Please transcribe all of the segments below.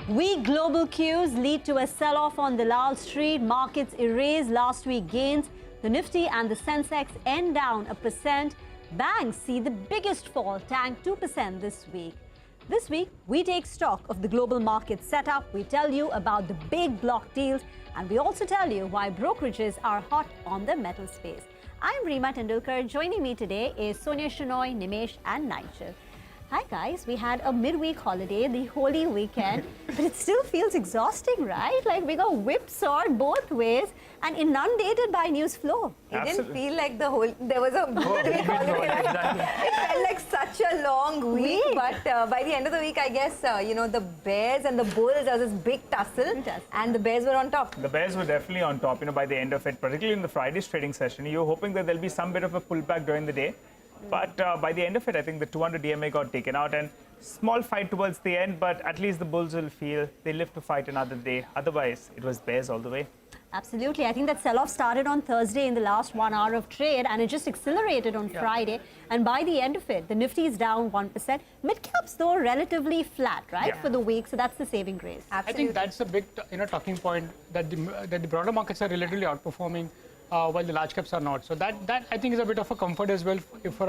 Weak global cues lead to a sell-off on Dalal Street. Markets erase last week gains. The Nifty and the Sensex end down 1%. Banks see the biggest fall, tank 2% this week. This week, we take stock of the global market setup. We tell you about the big block deals, and we also tell you why brokerages are hot on the metal space. I'm Reema Tendulkar. Joining me today is Sonia Shenoy, Nimesh, and Nigel. Hi guys, we had a midweek holiday, the holy weekend, but it still feels exhausting, right? Like we got whipsawed both ways and inundated by news flow. It didn't feel like there was a midweek holiday. It felt like such a long week, but by the end of the week, I guess, the Bears and the Bulls, there was this big tussle, and the Bears were on top. The Bears were definitely on top, by the end of it, particularly in the Friday's trading session. You're hoping that there'll be some bit of a pullback during the day. But by the end of it, I think the 200 DMA got taken out, and small fight towards the end, but at least the Bulls will feel they live to fight another day. Otherwise, it was Bears all the way. Absolutely. I think that sell-off started on Thursday in the last 1 hour of trade, and it just accelerated on Friday. And by the end of it, the Nifty is down 1%. Mid-caps, though, relatively flat, right, for the week. So that's the saving grace. Absolutely. I think that's a big talking point, that the broader markets are relatively outperforming while the large caps are not. So that I think is a bit of a comfort as well for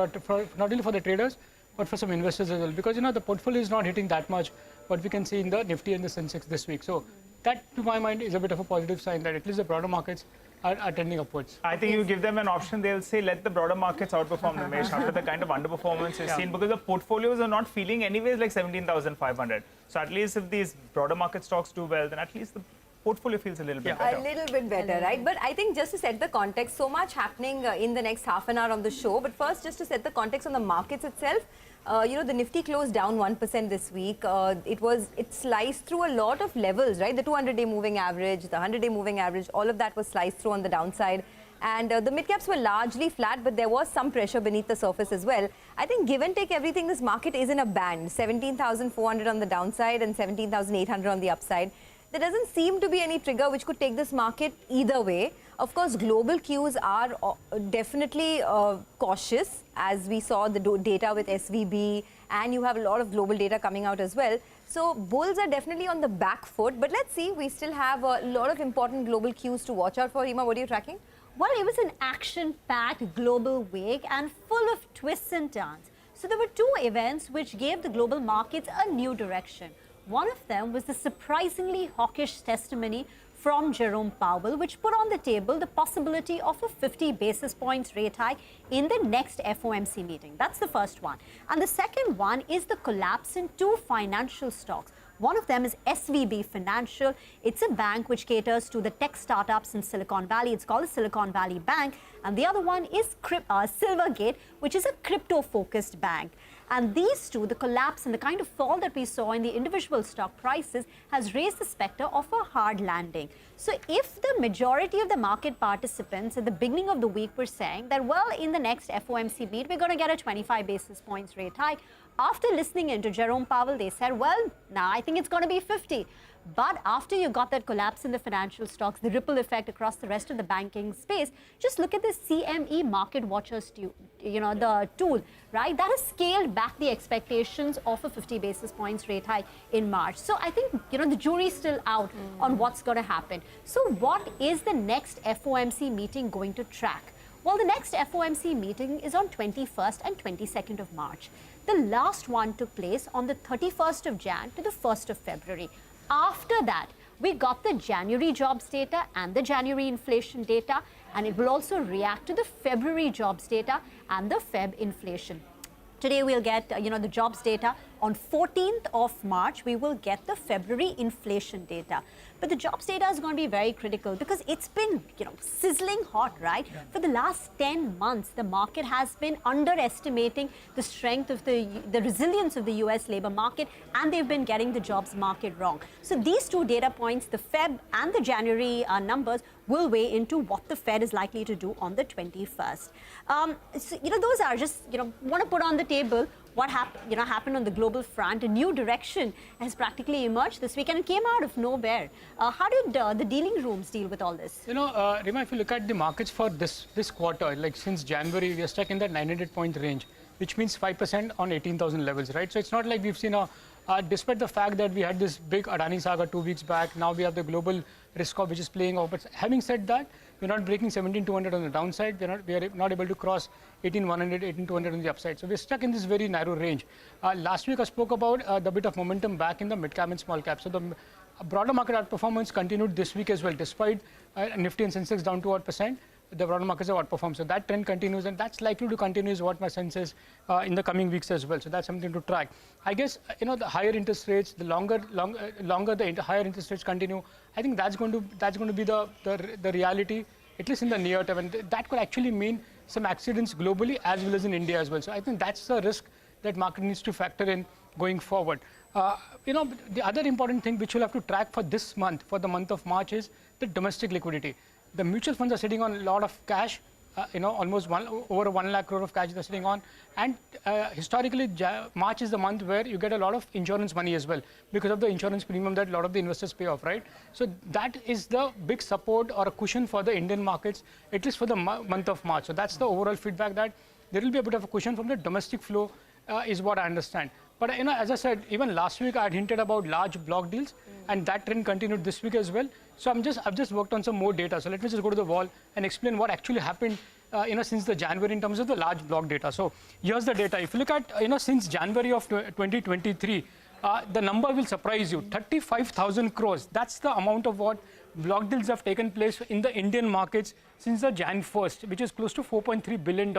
not only for the traders, but for some investors as well. Because, the portfolio is not hitting that much what we can see in the Nifty and the Sensex this week. So that, to my mind, is a bit of a positive sign that at least the broader markets are trending upwards. I think you give them an option, they'll say, let the broader markets outperform, Nimesh, after the kind of underperformance you've seen, because the portfolios are not feeling anyways like 17,500. So at least if these broader market stocks do well, then at least the portfolio feels a little bit better. A little bit better, right? But I think just to set the context, so much happening in the next half an hour of the show. But first, just to set the context on the markets itself, the Nifty closed down 1% this week. It sliced through a lot of levels, right? The 200-day moving average, the 100-day moving average, all of that was sliced through on the downside. And the mid-caps were largely flat, but there was some pressure beneath the surface as well. I think give and take everything, this market is in a band, 17,400 on the downside and 17,800 on the upside. There doesn't seem to be any trigger which could take this market either way. Of course, global cues are definitely cautious, as we saw the data with SVB, and you have a lot of global data coming out as well. So bulls are definitely on the back foot, but let's see, we still have a lot of important global cues to watch out for. Reema, what are you tracking? Well, it was an action-packed global week and full of twists and turns. So there were two events which gave the global markets a new direction. One of them was the surprisingly hawkish testimony from Jerome Powell, which put on the table the possibility of a 50 basis points rate hike in the next FOMC meeting. That's the first one. And the second one is the collapse in two financial stocks. One of them is SVB Financial. It's a bank which caters to the tech startups in Silicon Valley. It's called the Silicon Valley Bank. And the other one is Silvergate, which is a crypto-focused bank. And these two, the collapse and the kind of fall that we saw in the individual stock prices, has raised the specter of a hard landing. So if the majority of the market participants at the beginning of the week were saying that, well, in the next FOMC meet, we're going to get a 25 basis points rate hike, after listening into Jerome Powell, they said, well, now I think it's going to be 50. But after you got that collapse in the financial stocks, the ripple effect across the rest of the banking space, just look at the CME Market Watchers, the tool, right? That has scaled back the expectations of a 50 basis points rate hike in March. So I think, the jury's still out on what's going to happen. So what is the next FOMC meeting going to track? Well, the next FOMC meeting is on 21st and 22nd of March. The last one took place on the 31st of Jan to the 1st of February. After that, we got the January jobs data and the January inflation data, and it will also react to the February jobs data and the Feb inflation. Today, we'll get, the jobs data. On 14th of March, we will get the February inflation data. But the jobs data is going to be very critical because it's been, sizzling hot, right? Yeah. For the last 10 months, the market has been underestimating the strength of the resilience of the US labor market, and they've been getting the jobs market wrong. So these two data points, the Feb and the January numbers, will weigh into what the Fed is likely to do on the 21st. So, those are just, want to put on the table what happened on the global front. A new direction has practically emerged this week, and it came out of nowhere. How did the dealing rooms deal with all this? Reema, if you look at the markets for this quarter, like since January, we are stuck in that 900-point range, which means 5% on 18,000 levels, right? So it's not like we've seen a Despite the fact that we had this big Adani saga 2 weeks back, now we have the global risk off which is playing out. But having said that, we're not breaking 17,200 on the downside. We are not able to cross 18,100, 18,200 on the upside. So we're stuck in this very narrow range. Last week I spoke about the bit of momentum back in the mid cap and small cap. So the broader market outperformance continued this week as well, despite Nifty and Sensex down 2%. The broader markets have outperformed. So that trend continues, and that's likely to continue is what my sense is in the coming weeks as well. So that's something to track. I guess, the higher interest rates, the longer the higher interest rates continue, I think that's going to be the reality, at least in the near term. And that could actually mean some accidents globally as well as in India as well. So I think that's the risk that market needs to factor in going forward. The other important thing which we'll have to track for this month, for the month of March, is the domestic liquidity. The mutual funds are sitting on a lot of cash, almost over 1 lakh crore of cash they're sitting on. And historically, March is the month where you get a lot of insurance money as well because of the insurance premium that a lot of the investors pay off, right? So that is the big support or a cushion for the Indian markets, at least for the month of March. So that's the overall feedback, that there will be a bit of a cushion from the domestic flow, is what I understand. But as I said, even last week I had hinted about large block deals, and that trend continued this week as well. So I've just worked on some more data. So let me just go to the wall and explain what actually happened, since the January in terms of the large block data. So here's the data. If you look at, since January of 2023, the number will surprise you. 35,000 crores. That's the amount of what block deals have taken place in the Indian markets since the Jan 1st, which is close to $4.3 billion.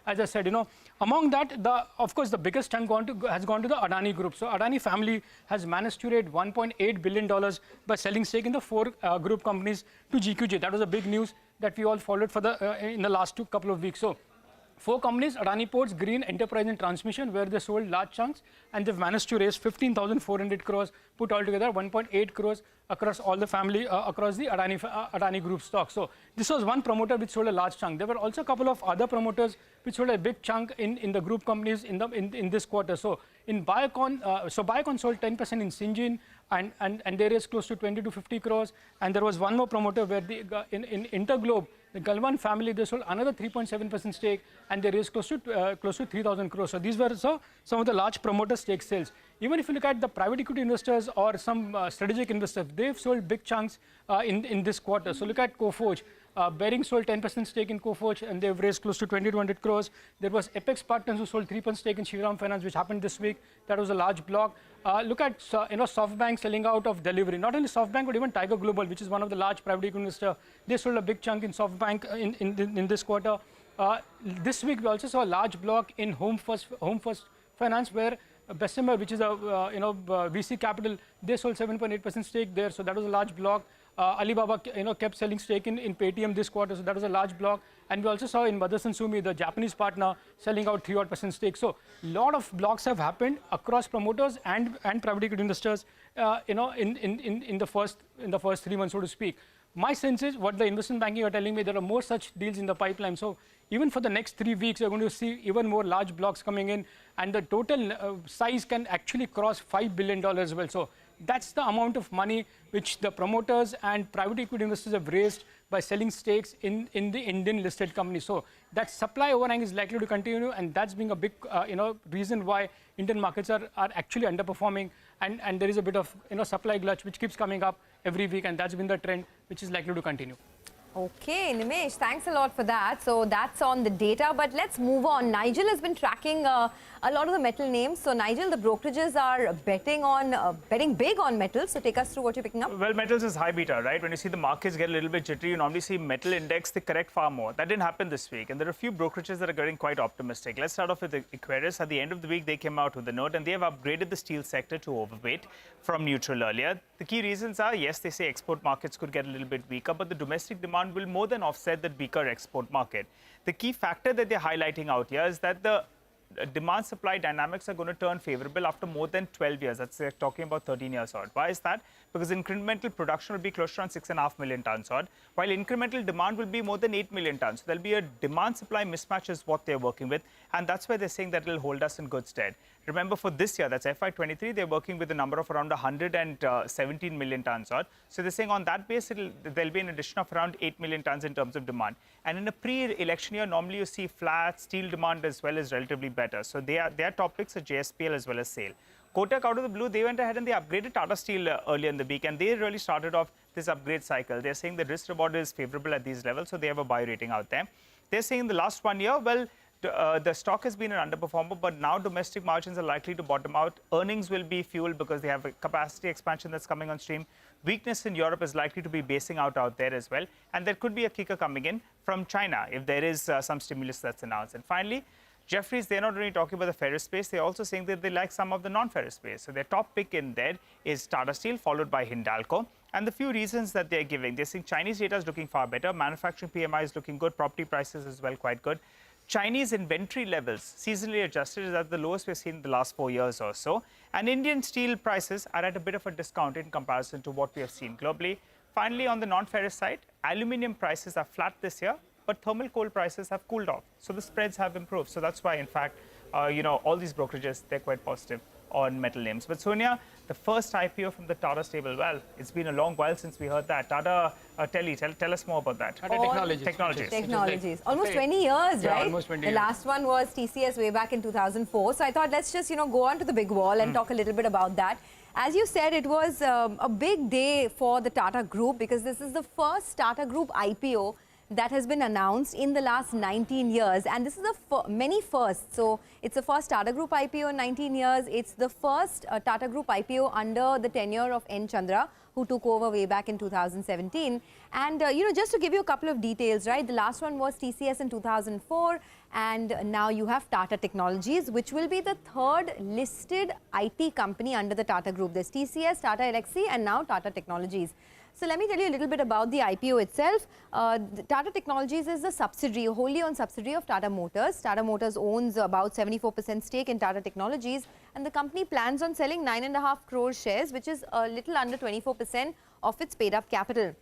As I said, among that, of course, the biggest chunk has gone to the Adani Group. So Adani family has managed to raise $1.8 billion by selling stake in the 4 group companies to GQG. That was a big news that we all followed in the last couple of weeks. So 4 companies, Adani Ports, Green, Enterprise and Transmission, where they sold large chunks, and they've managed to raise 15,400 crores, put all together 1.8 crores across all the family, across the Adani Group stock. So this was one promoter which sold a large chunk. There were also a couple of other promoters which sold a big chunk in the group companies in this quarter. So in Biocon, Biocon sold 10% in Syngene, and they raised close to 20 to 50 crores. And there was one more promoter where in Interglobe, the Galvan family, they sold another 3.7% stake, and they raised close to 3,000 crores. So these were some of the large promoter stake sales. Even if you look at the private equity investors or some strategic investors, they've sold big chunks in this quarter. So look at Coforge. Bering sold 10% stake in Coforge, and they've raised close to 2,200 crores. There was Apex Partners who sold 3% stake in Shriram Finance, which happened this week. That was a large block. Look at SoftBank selling out of Delivery. Not only SoftBank, but even Tiger Global, which is one of the large private equity investors. They sold a big chunk in SoftBank in this quarter. This week we also saw a large block in Home First Finance, where Bessemer, which is a VC Capital, they sold 7.8% stake there. So that was a large block. Alibaba, kept selling stake in Paytm this quarter, so that was a large block. And we also saw in Motherson Sumi, the Japanese partner, selling out 3% stake. So a lot of blocks have happened across promoters and private equity investors, in the first 3 months, so to speak. My sense is, what the investment banking are telling me, there are more such deals in the pipeline. So even for the next 3 weeks, you're going to see even more large blocks coming in, and the total size can actually cross $5 billion as well. So that's the amount of money which the promoters and private equity investors have raised by selling stakes in the Indian listed companies. So that supply overhang is likely to continue, and that's being a big reason why Indian markets are actually underperforming, and there is a bit of supply glut which keeps coming up every week, and that's been the trend which is likely to continue. Okay, Nimesh, thanks a lot for that. So that's on the data, but let's move on. Nigel has been tracking a lot of the metal names. So Nigel, the brokerages are betting big on metals. So take us through what you're picking up. Well, metals is high beta, right? When you see the markets get a little bit jittery, you normally see metal index, they correct far more. That didn't happen this week. And there are a few brokerages that are getting quite optimistic. Let's start off with Aquarius. At the end of the week, they came out with a note, and they have upgraded the steel sector to overweight from neutral earlier. The key reasons are, yes, they say export markets could get a little bit weaker, but the domestic demand will more than offset that weaker export market. The key factor that they're highlighting out here is that the demand-supply dynamics are going to turn favorable after more than 12 years. That's they're talking about 13 years odd. Why is that? Because incremental production will be close to around 6.5 million tons odd, while incremental demand will be more than 8 million tons. So there'll be a demand-supply mismatch is what they're working with, and that's why they're saying that it'll hold us in good stead. Remember, for this year, that's FY23, they're working with a number of around 117 million tons odd. So they're saying on that base, there'll be an addition of around 8 million tons in terms of demand. And in a pre-election year, normally you see flat steel demand as well as relatively better. So their top picks are JSPL as well as SAIL. Kotak, out of the blue, they went ahead and they upgraded Tata Steel earlier in the week, and they really started off this upgrade cycle. They're saying the risk reward is favorable at these levels, so they have a buy rating out there. They're saying in the last 1 year, well, the stock has been an underperformer, but now domestic margins are likely to bottom out. Earnings will be fueled because they have a capacity expansion that's coming on stream. Weakness in Europe is likely to be basing out there as well. And there could be a kicker coming in from China if there is some stimulus that's announced. And finally, Jefferies, they're not only talking about the ferrous space, they're also saying that they like some of the non-ferrous space. So their top pick in there is Tata Steel, followed by Hindalco. And the few reasons that they're giving, they're saying Chinese data is looking far better. Manufacturing PMI is looking good. Property prices as well quite good. Chinese inventory levels, seasonally adjusted, is at the lowest we've seen in the last 4 years or so. And Indian steel prices are at a bit of a discount in comparison to what we have seen globally. Finally, on the non-ferrous side, aluminium prices are flat this year, but thermal coal prices have cooled off. So the spreads have improved. So that's why, in fact, all these brokerages, they're quite positive on metal names. But Sonia, the first IPO from the Tata stable, well, it's been a long while since we heard that. Tata, tell us more about that. Tata Technologies. Technologies. Almost 20 years, Yeah, right? almost 20 The years. last one was TCS way back in 2004. So I thought let's just, go on to the big wall and talk a little bit about that. As you said, it was a big day for the Tata Group because this is the first Tata Group IPO that has been announced in the last 19 years. And this is many firsts. So it's the first Tata Group IPO in 19 years. It's the first Tata Group IPO under the tenure of N. Chandra, who took over way back in 2017. And, just to give you a couple of details, right? The last one was TCS in 2004. And now you have Tata Technologies, which will be the third listed IT company under the Tata Group. There's TCS, Tata Elxsi, and now Tata Technologies. So let me tell you a little bit about the IPO itself. Tata Technologies is a subsidiary, a wholly owned subsidiary of Tata Motors. Tata Motors owns about 74% stake in Tata Technologies, and the company plans on selling 9.5 crore shares, which is a little under 24% of its paid up capital.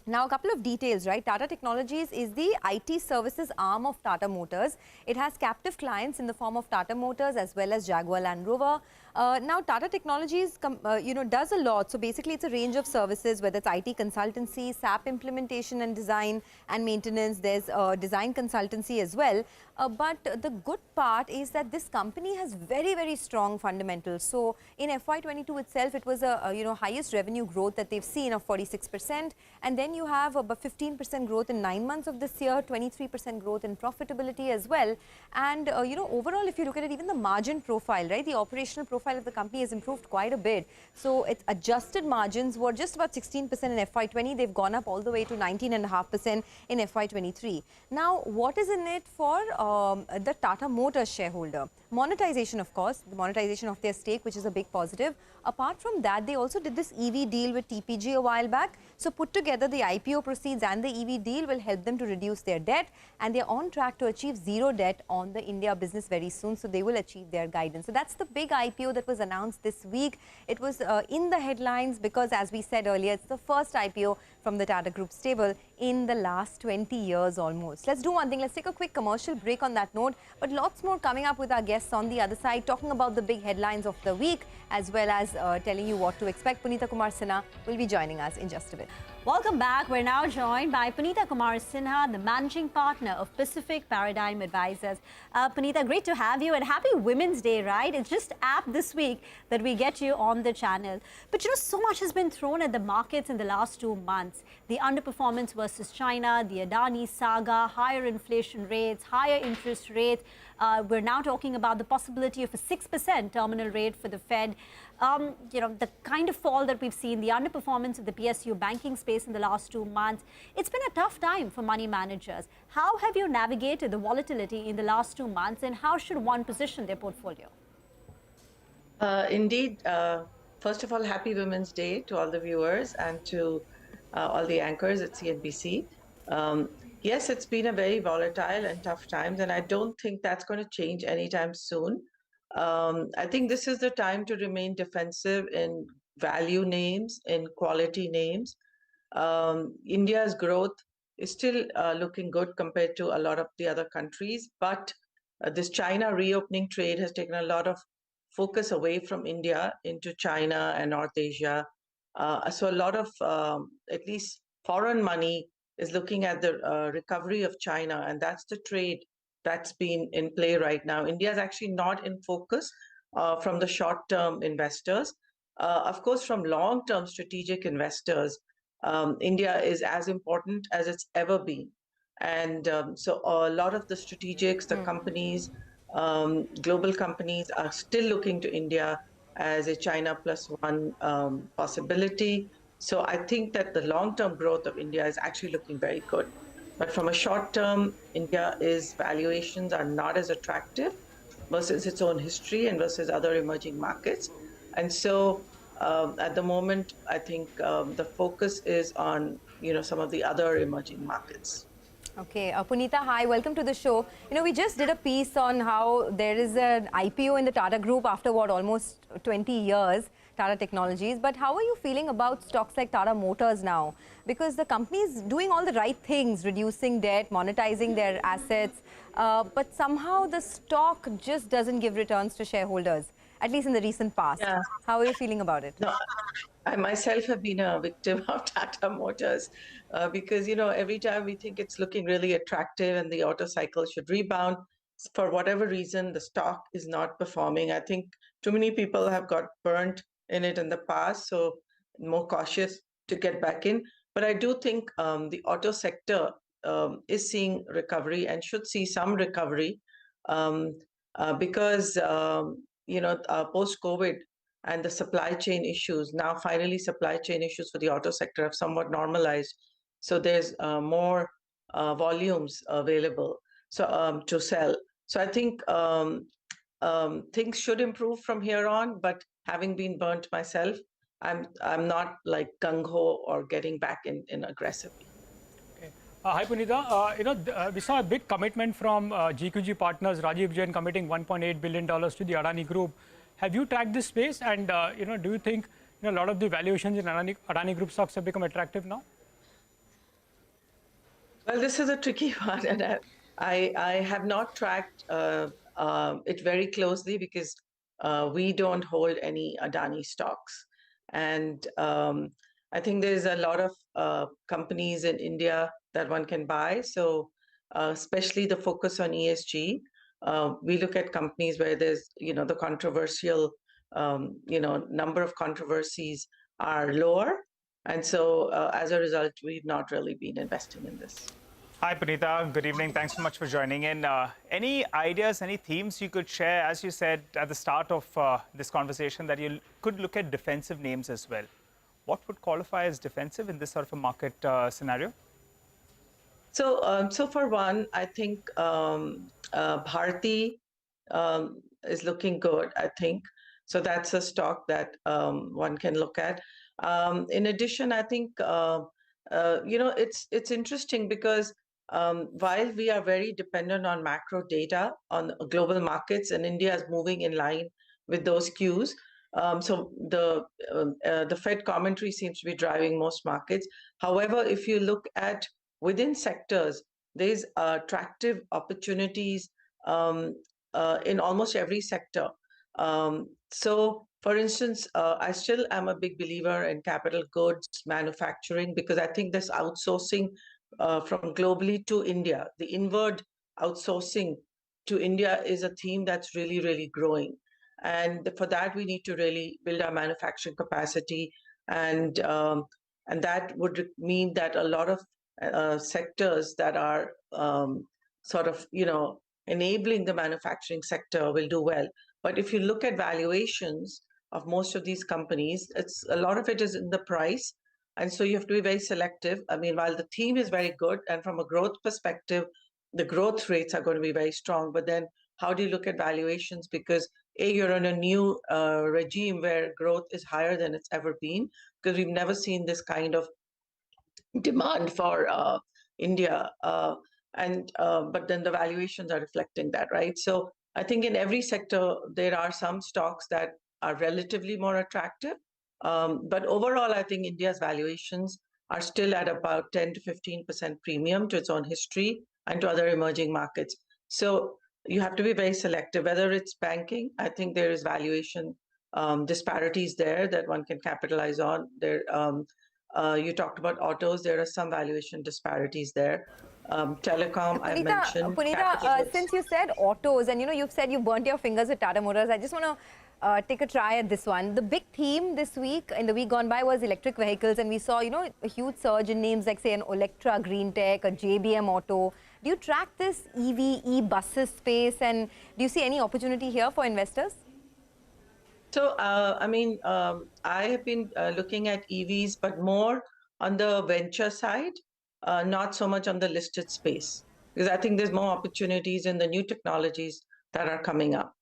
Now, a couple of details, right? Tata Technologies is the IT services arm of Tata Motors. It has captive clients in the form of Tata Motors as well as Jaguar Land Rover. Now, Tata Technologies, does a lot. So basically, it's a range of services, whether it's IT consultancy, SAP implementation and design and maintenance. There's design consultancy as well. But the good part is that this company has very, very strong fundamentals. So in FY22 itself, it was a highest revenue growth that they've seen of 46%. And then you have about 15% growth in 9 months of this year, 23% growth in profitability as well. And, overall, if you look at it, even the margin profile, right, the operational profile of the company has improved quite a bit. So its adjusted margins were just about 16% in FY20. They've gone up all the way to 19.5% in FY23. Now, what is in it for the Tata Motors shareholder? Monetization, of course, the monetization of their stake, which is a big positive. Apart from that, they also did this EV deal with TPG a while back. So put together, the IPO proceeds and the EV deal will help them to reduce their debt, and they're on track to achieve zero debt on the India business very soon. So they will achieve their guidance. So that's the big IPO that was announced this week. It was in the headlines because, as we said earlier, it's the first IPO from the Tata Group stable in the last 20 years almost. Let's do one thing. Let's take a quick commercial break on that note. But lots more coming up with our guests on the other side, talking about the big headlines of the week, as well as telling you what to expect. Punita Kumar Sinha will be joining us in just a bit. Welcome back. We're now joined by Punita Kumar Sinha, the managing partner of Pacific Paradigm Advisors. Punita, great to have you, and happy Women's Day, right? It's just apt this week that we get you on the channel. But so much has been thrown at the markets in the last 2 months. The underperformance versus China, the Adani saga, higher inflation rates, higher interest rates. We're now talking about the possibility of a 6% terminal rate for the Fed. The kind of fall that we've seen, the underperformance of the PSU banking space in the last 2 months. It's been a tough time for money managers. How have you navigated the volatility in the last 2 months, and how should one position their portfolio? Indeed. First of all, happy Women's Day to all the viewers and to all the anchors at CNBC. Yes, it's been a very volatile and tough times, and I don't think that's going to change anytime soon. I think this is the time to remain defensive in value names, in quality names. India's growth is still looking good compared to a lot of the other countries, but this China reopening trade has taken a lot of focus away from India into China and North Asia. So a lot of at least foreign money is looking at the recovery of China, and that's the trade that's been in play right now. India is actually not in focus from the short-term investors. Of course, from long-term strategic investors, India is as important as it's ever been. And so a lot of the strategics, the companies, global companies are still looking to India as a China plus one possibility. So I think that the long-term growth of India is actually looking very good. But from a short term, India's valuations are not as attractive versus its own history and versus other emerging markets. And so at the moment, I think the focus is on some of the other emerging markets. Okay, Punita, hi, welcome to the show. We just did a piece on how there is an IPO in the Tata Group after what, almost 20 years, Tata Technologies. But how are you feeling about stocks like Tata Motors now? Because the company is doing all the right things, reducing debt, monetizing their assets, but somehow the stock just doesn't give returns to shareholders, at least in the recent past. Yeah. How are you feeling about it? No, I myself have been a victim of Tata Motors because, every time we think it's looking really attractive and the auto cycle should rebound, for whatever reason, the stock is not performing. I think too many people have got burnt in it in the past, so more cautious to get back in. But I do think the auto sector is seeing recovery and should see some recovery because, post-COVID, and the supply chain issues. Now, finally, supply chain issues for the auto sector have somewhat normalized. So there's more volumes available to sell. So I think things should improve from here on. But having been burnt myself, I'm not like gung-ho or getting back in aggressively. Okay. Hi, Punita. We saw a big commitment from GQG partners, Rajiv Jain committing $1.8 billion to the Adani Group. Have you tracked this space, and do you think a lot of the valuations in Adani Group stocks have become attractive now? Well, this is a tricky one, and I have not tracked it very closely because we don't hold any Adani stocks, and I think there's a lot of companies in India that one can buy. So, especially the focus on ESG. We look at companies where there's, the controversial, number of controversies are lower. And so as a result, we've not really been investing in this. Hi, Punita. Good evening. Thanks so much for joining in. Any ideas, any themes you could share? As you said at the start of this conversation, that you could look at defensive names as well. What would qualify as defensive in this sort of a market scenario? So, for one, I think Bharti is looking good, I think. So that's a stock that one can look at. In addition, I think, it's interesting because while we are very dependent on macro data on global markets, and India is moving in line with those cues, so the Fed commentary seems to be driving most markets. However, if you look at within sectors, there's attractive opportunities in almost every sector. So, for instance, I still am a big believer in capital goods manufacturing because I think this outsourcing from globally to India, the inward outsourcing to India is a theme that's really, really growing. And for that, we need to really build our manufacturing capacity. And that would mean that a lot of sectors that are sort of, enabling the manufacturing sector will do well. But if you look at valuations of most of these companies, a lot of it is in the price. And so you have to be very selective. I mean, while the theme is very good, and from a growth perspective, the growth rates are going to be very strong. But then how do you look at valuations? Because you're in a new regime where growth is higher than it's ever been, because we've never seen this kind of demand for India. But then the valuations are reflecting that, right? So I think in every sector, there are some stocks that are relatively more attractive. But overall, I think India's valuations are still at about 10 to 15% premium to its own history and to other emerging markets. So you have to be very selective. Whether it's banking, I think there is valuation disparities there that one can capitalize on. You talked about autos. There are some valuation disparities there. Telecom, I mentioned. Punita, since you said autos and you've said you burnt your fingers with Tata Motors, I just want to take a try at this one. The big theme this week, in the week gone by, was electric vehicles, and we saw, you know, a huge surge in names like, say, an Electra Green Tech, a JBM Auto. Do you track this EV, e-buses space, and do you see any opportunity here for investors? So, I have been looking at EVs, but more on the venture side, not so much on the listed space, because I think there's more opportunities in the new technologies that are coming up.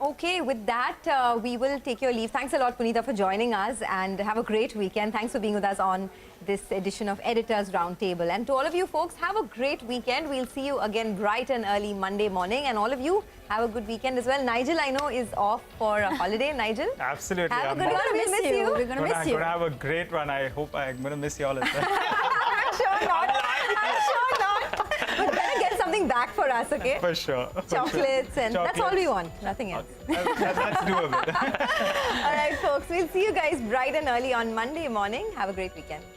Okay, with that, we will take your leave. Thanks a lot, Punita, for joining us, and have a great weekend. Thanks for being with us on this edition of Editors Roundtable. And to all of you folks, have a great weekend. We'll see you again bright and early Monday morning. And all of you, have a good weekend as well. Nigel, I know, is off for a holiday. Nigel? Absolutely. Have a good one. We'll miss you. We're going to miss you. I'm going to have a great one. I hope I'm going to miss you all as well. I'm sure not. I'm sure not. But better get something back for us, okay? For sure. Chocolates, and that's all we want. Nothing else. That's doable. All right, folks. We'll see you guys bright and early on Monday morning. Have a great weekend.